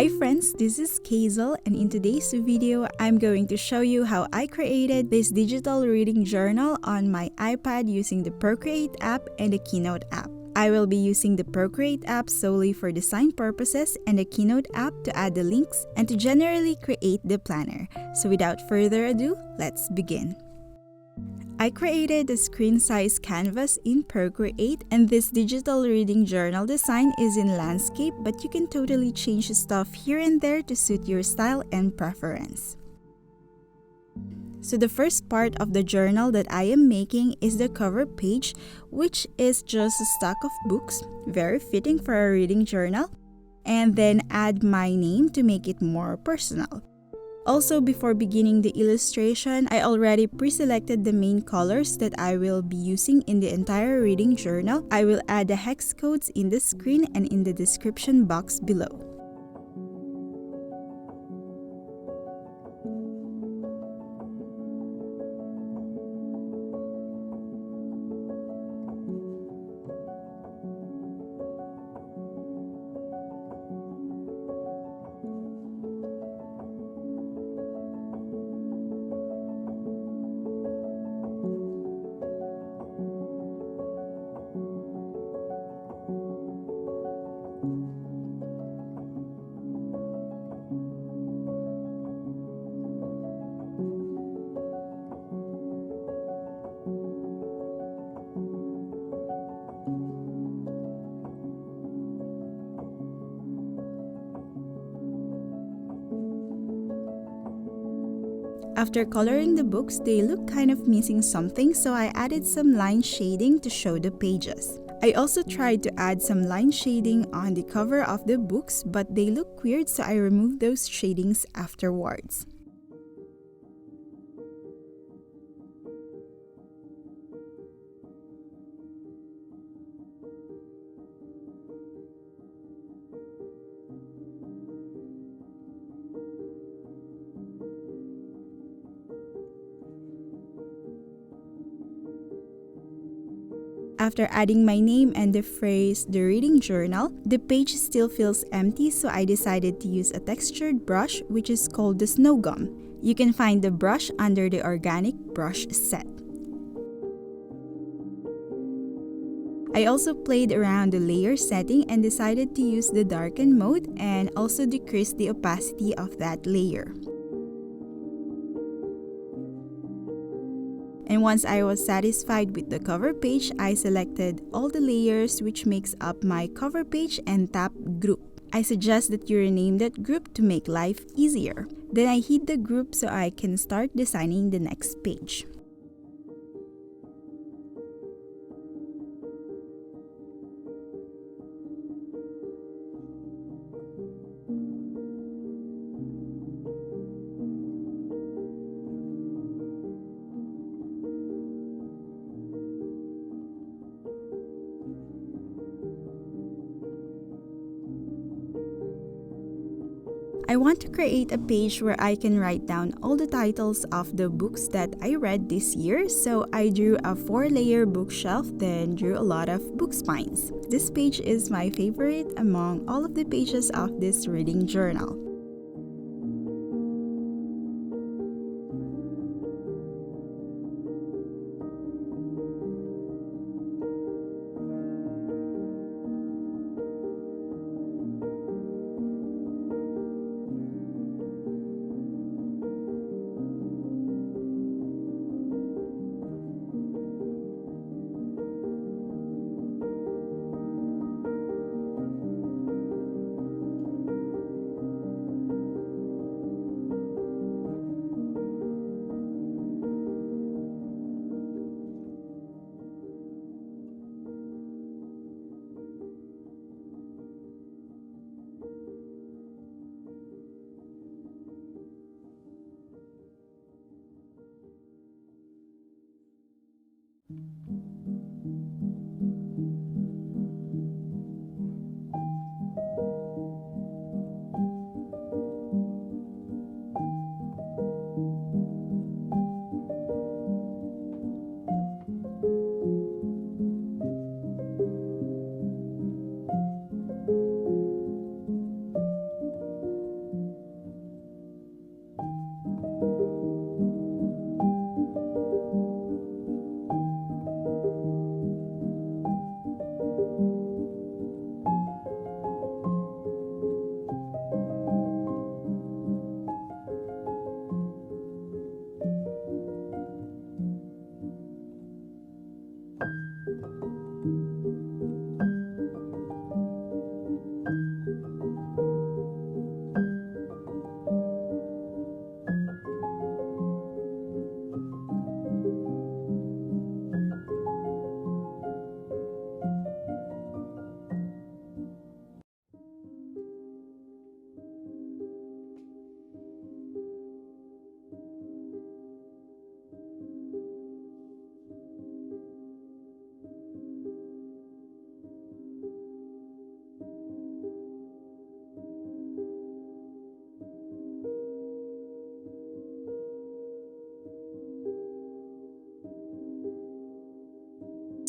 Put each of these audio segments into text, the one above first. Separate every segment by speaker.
Speaker 1: Hi friends, this is Keizle, and in today's video, I'm going to show you how I created this digital reading journal on my iPad using the Procreate app and the Keynote app. I will be using the Procreate app solely for design purposes and the Keynote app to add the links and to generally create the planner. So without further ado, let's begin. I created a screen size canvas in Procreate, and this digital reading journal design is in landscape, but you can totally change stuff here and there to suit your style and preference. So the first part of the journal that I am making is the cover page, which is just a stack of books, very fitting for a reading journal, and then add my name to make it more personal. Also, before beginning the illustration, I already pre-selected the main colors that I will be using in the entire reading journal. I will add the hex codes in the screen and in the description box below. After coloring the books, they look kind of missing something, so I added some line shading to show the pages. I also tried to add some line shading on the cover of the books, but they look weird, so I removed those shadings afterwards. After adding my name and the phrase "the reading journal," the page still feels empty, so I decided to use a textured brush which is called the Snow Gum. You can find the brush under the organic brush set. I also played around the layer setting and decided to use the darken mode and also decrease the opacity of that layer. And once I was satisfied with the cover page, I selected all the layers which makes up my cover page and tap group. I suggest that you rename that group to make life easier. Then I hid the group so I can start designing the next page. I want to create a page where I can write down all the titles of the books that I read this year, so I drew a 4-layer bookshelf, then drew a lot of book spines. This page is my favorite among all of the pages of this reading journal.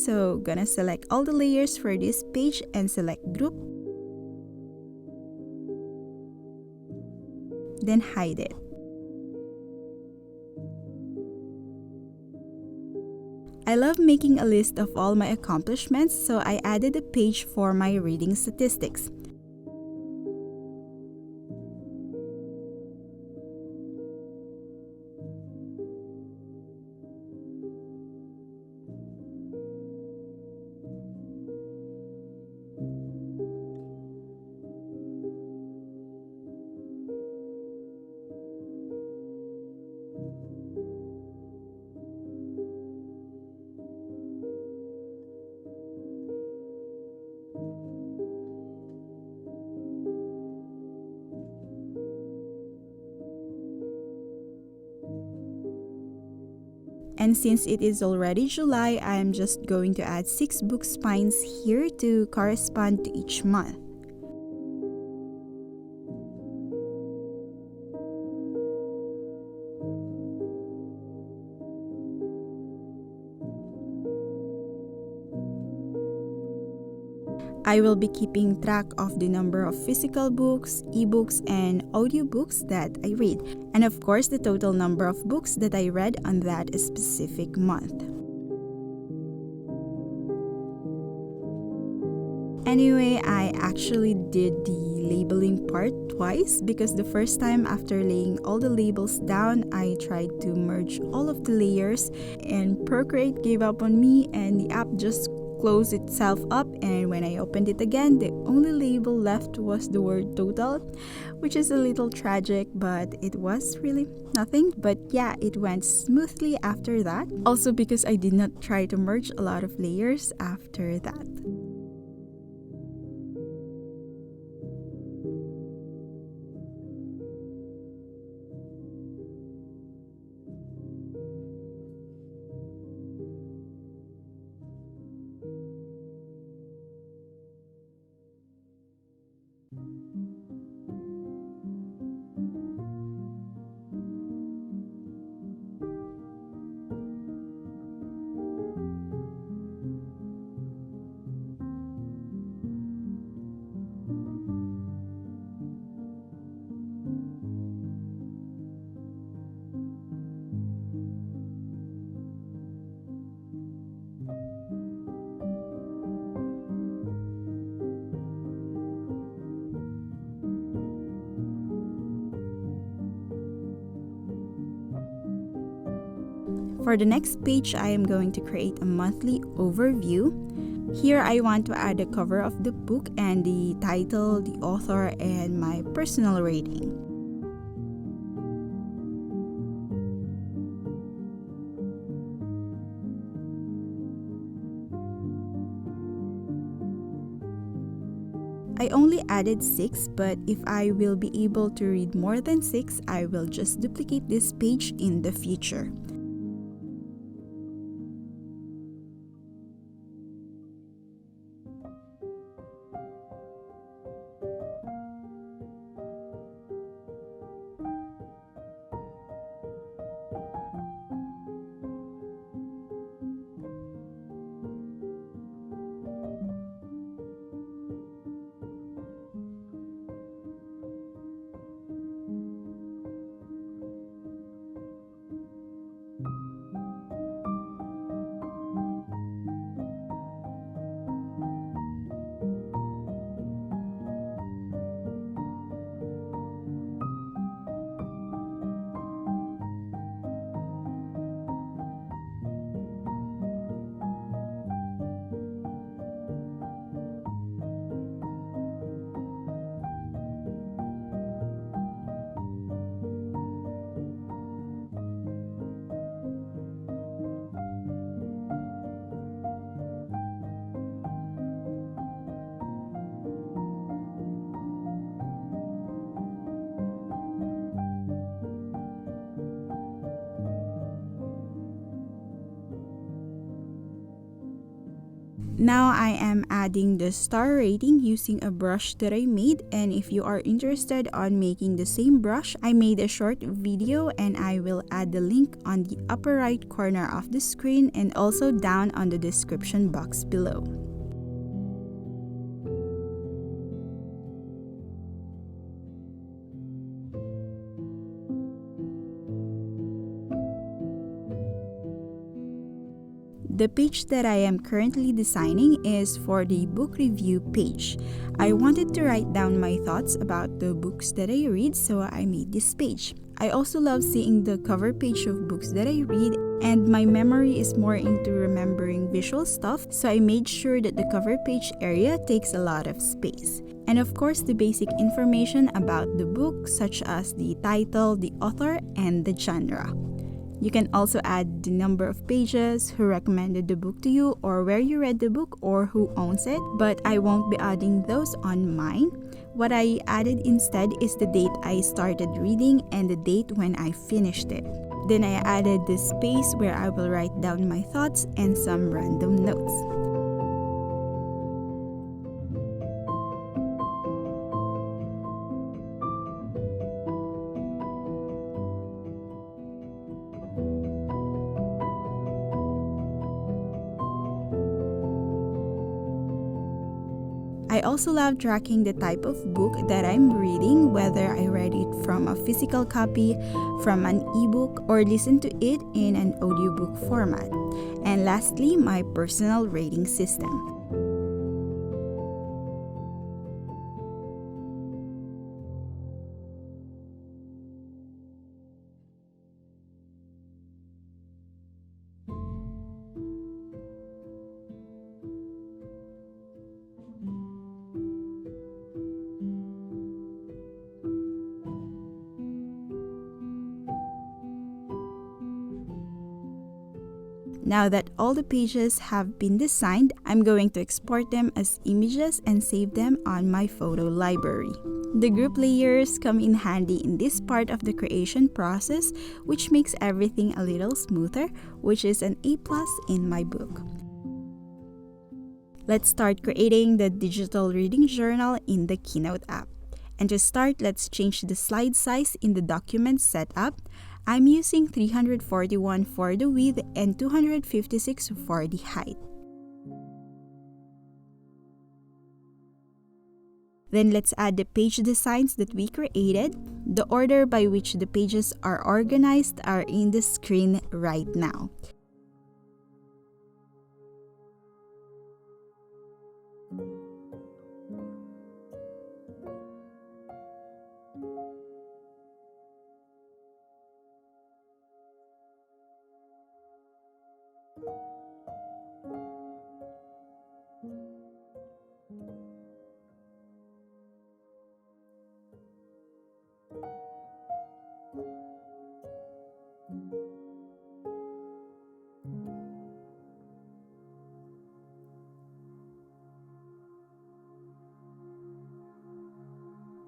Speaker 1: So gonna select all the layers for this page and select group. Then hide it. I love making a list of all my accomplishments, so I added a page for my reading statistics. And since it is already July, I am just going to add 6 book spines here to correspond to each month. I will be keeping track of the number of physical books, ebooks, and audiobooks that I read, and of course the total number of books that I read on that specific month. Anyway, I actually did the labeling part twice because the first time after laying all the labels down, I tried to merge all of the layers and Procreate gave up on me and the app just closed itself up, and when I opened it again, the only label left was the word total, which is a little tragic, but it was really nothing. But yeah, it went smoothly after that. Also because I did not try to merge a lot of layers after that. For the next page, I am going to create a monthly overview. Here, I want to add a cover of the book and the title, the author, and my personal rating. I only added 6, but if I will be able to read more than 6, I will just duplicate this page in the future. Now I am adding the star rating using a brush that I made, and if you are interested on making the same brush, I made a short video and I will add the link on the upper right corner of the screen and also down on the description box below. The page that I am currently designing is for the book review page. I wanted to write down my thoughts about the books that I read, so I made this page. I also love seeing the cover page of books that I read, and my memory is more into remembering visual stuff, so I made sure that the cover page area takes a lot of space. And of course, the basic information about the book, such as the title, the author, and the genre. You can also add the number of pages, who recommended the book to you, or where you read the book, or who owns it, but I won't be adding those on mine. What I added instead is the date I started reading and the date when I finished it. Then I added the space where I will write down my thoughts and some random notes. I also love tracking the type of book that I'm reading, whether I read it from a physical copy, from an ebook, or listen to it in an audiobook format. And lastly, my personal rating system. Now that all the pages have been designed, I'm going to export them as images and save them on my photo library. The group layers come in handy in this part of the creation process, which makes everything a little smoother, which is an A+ in my book. Let's start creating the digital reading journal in the Keynote app. And to start, let's change the slide size in the document setup. I'm using 341 for the width and 256 for the height. Then let's add the page designs that we created. The order by which the pages are organized are in the screen right now.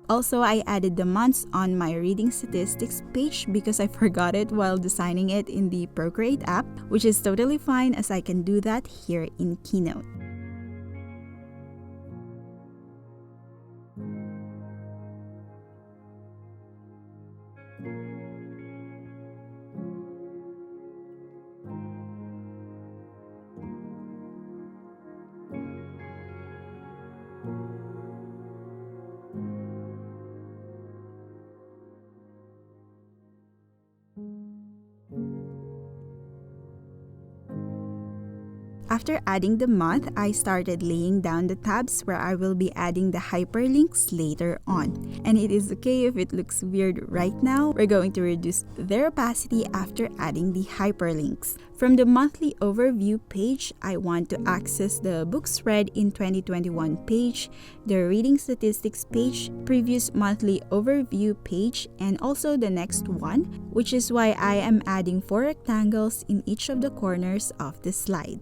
Speaker 1: Also, I added the months on my reading statistics page because I forgot it while designing it in the Procreate app, which is totally fine as I can do that here in Keynote. After adding the month, I started laying down the tabs where I will be adding the hyperlinks later on. And it is okay if it looks weird right now. We're going to reduce their opacity after adding the hyperlinks. From the monthly overview page, I want to access the books read in 2021 page, the reading statistics page, previous monthly overview page, and also the next one, which is why I am adding 4 rectangles in each of the corners of the slide.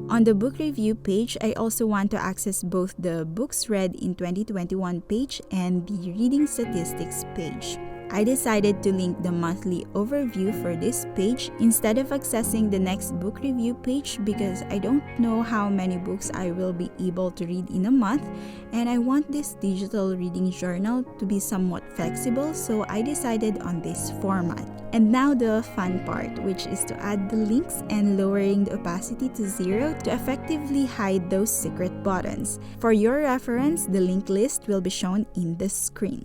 Speaker 1: On the book review page, I also want to access both the books read in 2021 page and the reading statistics page. I decided to link the monthly overview for this page instead of accessing the next book review page because I don't know how many books I will be able to read in a month, and I want this digital reading journal to be somewhat flexible, so I decided on this format. And now the fun part, which is to add the links and lowering the opacity to 0 to effectively hide those secret buttons. For your reference, the link list will be shown in the screen.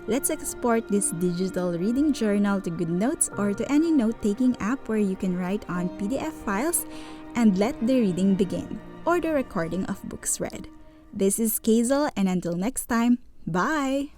Speaker 1: Let's export this digital reading journal to GoodNotes or to any note-taking app where you can write on PDF files and let the reading begin, or the recording of books read. This is Keizle, and until next time, bye!